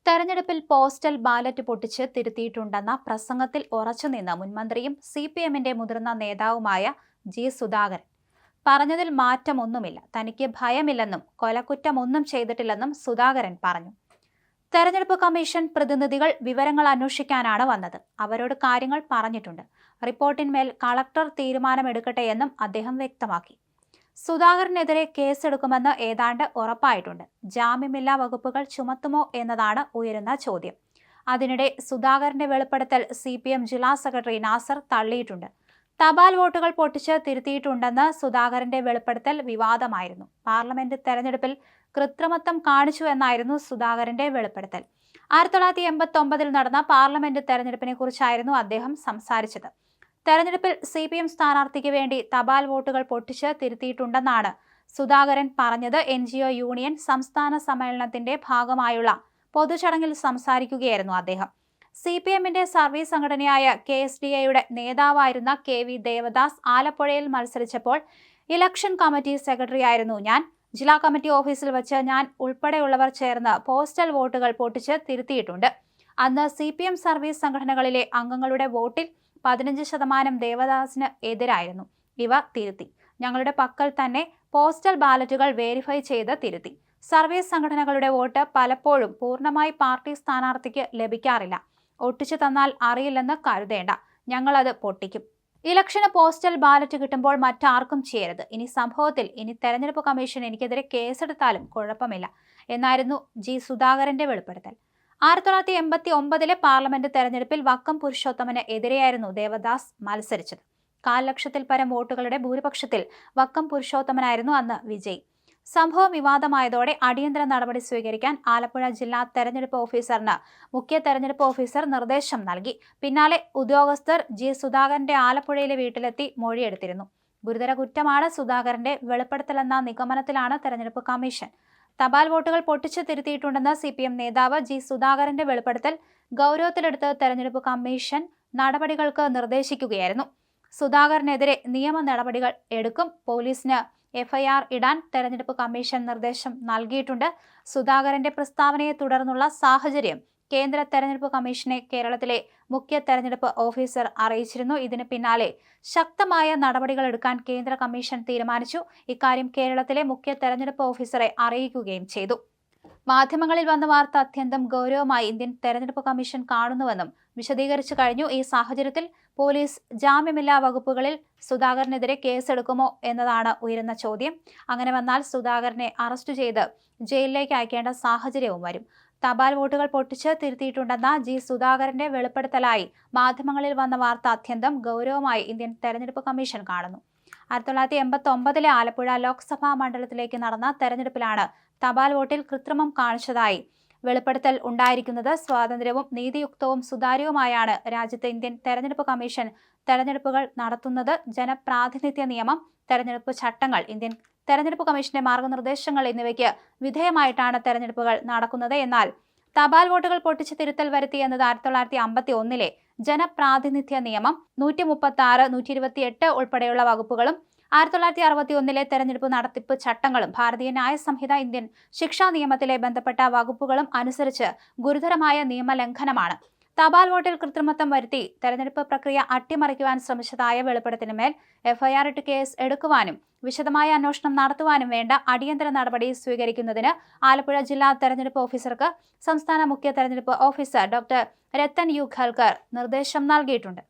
തെരഞ്ഞെടുപ്പിൽ postal ballot പൊട്ടിച്ച് തിരുത്തിയിട്ടുണ്ടെന്ന പ്രസംഗത്തിൽ ഉറച്ചുനിന്ന മുൻമന്ത്രിയും സിപിഎമ്മിന്റെ മുതിർന്ന നേതാവുമായ ജി സുധാകരൻ പറഞ്ഞതിൽ മാറ്റമൊന്നുമില്ല. തനിക്ക് ഭയമില്ലെന്നും കൊലക്കുറ്റമൊന്നും ചെയ്തിട്ടില്ലെന്നും സുധാകരൻ പറഞ്ഞു. തെരഞ്ഞെടുപ്പ് കമ്മീഷൻ പ്രതിനിധികൾ വിവരങ്ങൾ അന്വേഷിക്കാനാണ് വന്നത്. അവരോട് കാര്യങ്ങൾ പറഞ്ഞിട്ടുണ്ട്. റിപ്പോർട്ടിന്മേൽ കളക്ടർ തീരുമാനമെടുക്കട്ടെയെന്നും അദ്ദേഹം വ്യക്തമാക്കി. സുധാകരനെതിരെ കേസെടുക്കുമെന്ന് ഏതാണ്ട് ഉറപ്പായിട്ടുണ്ട്. ജാമ്യമില്ലാ വകുപ്പുകൾ ചുമത്തുമോ എന്നതാണ് ഉയരുന്ന ചോദ്യം. അതിനിടെ സുധാകരന്റെ വെളിപ്പെടുത്തൽ സിപിഎം ജില്ലാ സെക്രട്ടറി നാസർ തള്ളിയിട്ടുണ്ട്. തപാൽ വോട്ടുകൾ പൊട്ടിച്ച് തിരുത്തിയിട്ടുണ്ടെന്ന് സുധാകരന്റെ വെളിപ്പെടുത്തൽ വിവാദമായിരുന്നു. പാർലമെന്റ് തെരഞ്ഞെടുപ്പിൽ കൃത്രിമത്വം കാണിച്ചു എന്നായിരുന്നു സുധാകരന്റെ വെളിപ്പെടുത്തൽ. 1989 നടന്ന പാർലമെന്റ് തെരഞ്ഞെടുപ്പിനെ കുറിച്ചായിരുന്നു അദ്ദേഹം സംസാരിച്ചത്. തെരഞ്ഞെടുപ്പിൽ സിപിഎം സ്ഥാനാർത്ഥിക്ക് വേണ്ടി തപാൽ വോട്ടുകൾ പൊട്ടിച്ച് തിരുത്തിയിട്ടുണ്ടെന്നാണ് സുധാകരൻ പറഞ്ഞത്. NGO യൂണിയൻ സംസ്ഥാന സമ്മേളനത്തിന്റെ ഭാഗമായുള്ള പൊതുചടങ്ങിൽ സംസാരിക്കുകയായിരുന്നു അദ്ദേഹം. സിപിഎമ്മിന്റെ സർവീസ് സംഘടനയായ KSDAയുടെ നേതാവായിരുന്ന KV ദേവദാസ് ആലപ്പുഴയിൽ മത്സരിച്ചപ്പോൾ ഇലക്ഷൻ കമ്മിറ്റി സെക്രട്ടറിയായിരുന്നു ഞാൻ. ജില്ലാ കമ്മിറ്റി ഓഫീസിൽ വെച്ച് ഞാൻ ഉൾപ്പെടെയുള്ളവർ ചേർന്ന് പോസ്റ്റൽ വോട്ടുകൾ പൊട്ടിച്ച് തിരുത്തിയിട്ടുണ്ട്. അന്ന് CPM സർവീസ് സംഘടനകളിലെ അംഗങ്ങളുടെ വോട്ടിൽ 15% ദേവദാസിന് എതിരായിരുന്നു. ഇവ തിരുത്തി. ഞങ്ങളുടെ പക്കൽ തന്നെ പോസ്റ്റൽ ബാലറ്റുകൾ വെരിഫൈ ചെയ്ത് തിരുത്തി. സർവീസ് സംഘടനകളുടെ വോട്ട് പലപ്പോഴും പൂർണ്ണമായി പാർട്ടി സ്ഥാനാർത്ഥിക്ക് ലഭിക്കാറില്ല. ഒട്ടിച്ചു തന്നാൽ അറിയില്ലെന്ന് കരുതേണ്ട, ഞങ്ങളത് പൊട്ടിക്കും. ഇലക്ഷന് പോസ്റ്റൽ ബാലറ്റ് കിട്ടുമ്പോൾ മറ്റാർക്കും ചെയ്യരുത്. ഇനി സംഭവത്തിൽ തെരഞ്ഞെടുപ്പ് കമ്മീഷൻ എനിക്കെതിരെ കേസെടുത്താലും കുഴപ്പമില്ല എന്നായിരുന്നു ജി സുധാകരന്റെ വെളിപ്പെടുത്തൽ. 1989 പാർലമെന്റ് തെരഞ്ഞെടുപ്പിൽ വക്കം പുരുഷോത്തമന് എതിരെയായിരുന്നു ദേവദാസ് മത്സരിച്ചത്. 1,00,000 പരം വോട്ടുകളുടെ ഭൂരിപക്ഷത്തിൽ വക്കം പുരുഷോത്തമനായിരുന്നു അന്ന് വിജയി. സംഭവം വിവാദമായതോടെ അടിയന്തര നടപടി സ്വീകരിക്കാൻ ആലപ്പുഴ ജില്ലാ തെരഞ്ഞെടുപ്പ് ഓഫീസറിന് മുഖ്യ തെരഞ്ഞെടുപ്പ് ഓഫീസർ നിർദ്ദേശം നൽകി. പിന്നാലെ ഉദ്യോഗസ്ഥർ ജി സുധാകരന്റെ ആലപ്പുഴയിലെ വീട്ടിലെത്തി മൊഴിയെടുത്തിരുന്നു. ഗുരുതര കുറ്റമാണ് സുധാകരന്റെ വെളിപ്പെടുത്തലെന്ന നിഗമനത്തിലാണ് തെരഞ്ഞെടുപ്പ് കമ്മീഷൻ. തപാൽ വോട്ടുകൾ പൊട്ടിച്ച് തിരുത്തിയിട്ടുണ്ടെന്ന് CPM നേതാവ് ജി സുധാകരന്റെ വെളിപ്പെടുത്തൽ ഗൗരവത്തിലെടുത്ത് തെരഞ്ഞെടുപ്പ് കമ്മീഷൻ നടപടികൾക്ക് നിർദ്ദേശിക്കുകയായിരുന്നു. സുധാകരനെതിരെ നിയമ നടപടികൾ എടുക്കും. പോലീസിന് FIR ഇടാൻ തെരഞ്ഞെടുപ്പ് കമ്മീഷൻ നിർദ്ദേശം നൽകിയിട്ടുണ്ട്. സുധാകരന്റെ പ്രസ്താവനയെ തുടർന്നുള്ള സാഹചര്യം കേന്ദ്ര തെരഞ്ഞെടുപ്പ് കമ്മീഷനെ കേരളത്തിലെ മുഖ്യ തെരഞ്ഞെടുപ്പ് ഓഫീസർ അറിയിച്ചിരുന്നു. ഇതിന് പിന്നാലെ ശക്തമായ നടപടികൾ എടുക്കാൻ കേന്ദ്ര കമ്മീഷൻ തീരുമാനിച്ചു. ഇക്കാര്യം കേരളത്തിലെ മുഖ്യ തെരഞ്ഞെടുപ്പ് ഓഫീസറെ അറിയിക്കുകയും ചെയ്തു. മാധ്യമങ്ങളിൽ വന്ന വാർത്ത അത്യന്തം ഗൗരവമായി ഇന്ത്യൻ തെരഞ്ഞെടുപ്പ് കമ്മീഷൻ കാണുന്നുവെന്നും വിശദീകരിച്ചു കഴിഞ്ഞു. ഈ സാഹചര്യത്തിൽ പോലീസ് ജാമ്യമില്ലാ വകുപ്പുകളിൽ സുധാകരനെതിരെ കേസെടുക്കുമോ എന്നതാണ് ഉയരുന്ന ചോദ്യം. അങ്ങനെ വന്നാൽ സുധാകരനെ അറസ്റ്റ് ചെയ്ത് ജയിലിലേക്ക് അയക്കേണ്ട സാഹചര്യവും വരും. തപാൽ വോട്ടുകൾ പൊട്ടിച്ച് തിരുത്തിയിട്ടുണ്ടെന്ന ജി സുധാകരന്റെ വെളിപ്പെടുത്തലായി മാധ്യമങ്ങളിൽ വന്ന വാർത്ത അത്യന്തം ഗൗരവമായി ഇന്ത്യൻ തെരഞ്ഞെടുപ്പ് കമ്മീഷൻ കാണുന്നു. 1989 ആലപ്പുഴ ലോക്സഭാ മണ്ഡലത്തിലേക്ക് നടന്ന തെരഞ്ഞെടുപ്പിലാണ് തപാൽ വോട്ടിൽ കൃത്രിമം കാണിച്ചതായി വെളിപ്പെടുത്തൽ ഉണ്ടായിരിക്കുന്നത്. സ്വാതന്ത്ര്യവും നീതിയുക്തവും സുതാര്യവുമായാണ് രാജ്യത്തെ ഇന്ത്യൻ തെരഞ്ഞെടുപ്പ് കമ്മീഷൻ തെരഞ്ഞെടുപ്പുകൾ നടത്തുന്നത്. ജനപ്രാതിനിധ്യ നിയമം, തെരഞ്ഞെടുപ്പ് ചട്ടങ്ങൾ, ഇന്ത്യൻ തെരഞ്ഞെടുപ്പ് കമ്മീഷന്റെ മാർഗനിർദ്ദേശങ്ങൾ എന്നിവയ്ക്ക് വിധേയമായിട്ടാണ് തെരഞ്ഞെടുപ്പുകൾ നടക്കുന്നത്. എന്നാൽ തപാൽ വോട്ടുകൾ പൊട്ടിച്ച് തിരുത്തൽ വരുത്തി എന്നത് 1951 ജനപ്രാതിനിധ്യ നിയമം 136, 128 ഉൾപ്പെടെയുള്ള വകുപ്പുകളും 1961 തെരഞ്ഞെടുപ്പ് നടത്തിപ്പ് ചട്ടങ്ങളും ഭാരതീയ ന്യായ സംഹിത, ഇന്ത്യൻ ശിക്ഷാ നിയമത്തിലെ ബന്ധപ്പെട്ട വകുപ്പുകളും അനുസരിച്ച് ഗുരുതരമായ നിയമലംഘനമാണ്. തപാൽ വോട്ടിൽ കൃത്രിമത്വം വരുത്തി തെരഞ്ഞെടുപ്പ് പ്രക്രിയ അട്ടിമറിക്കുവാൻ ശ്രമിച്ചതായ വെളിപ്പെടുത്തലിന്മേൽ FIR ഇട്ട് കേസ് എടുക്കുവാനും വിശദമായ അന്വേഷണം നടത്തുവാനും വേണ്ട അടിയന്തര നടപടി സ്വീകരിക്കുന്നതിന് ആലപ്പുഴ ജില്ലാ തെരഞ്ഞെടുപ്പ് ഓഫീസർക്ക് സംസ്ഥാന മുഖ്യ തെരഞ്ഞെടുപ്പ് ഓഫീസർ ഡോക്ടർ രത്തൻ യു ഖൽക്കർ നിർദ്ദേശം നൽകിയിട്ടുണ്ട്.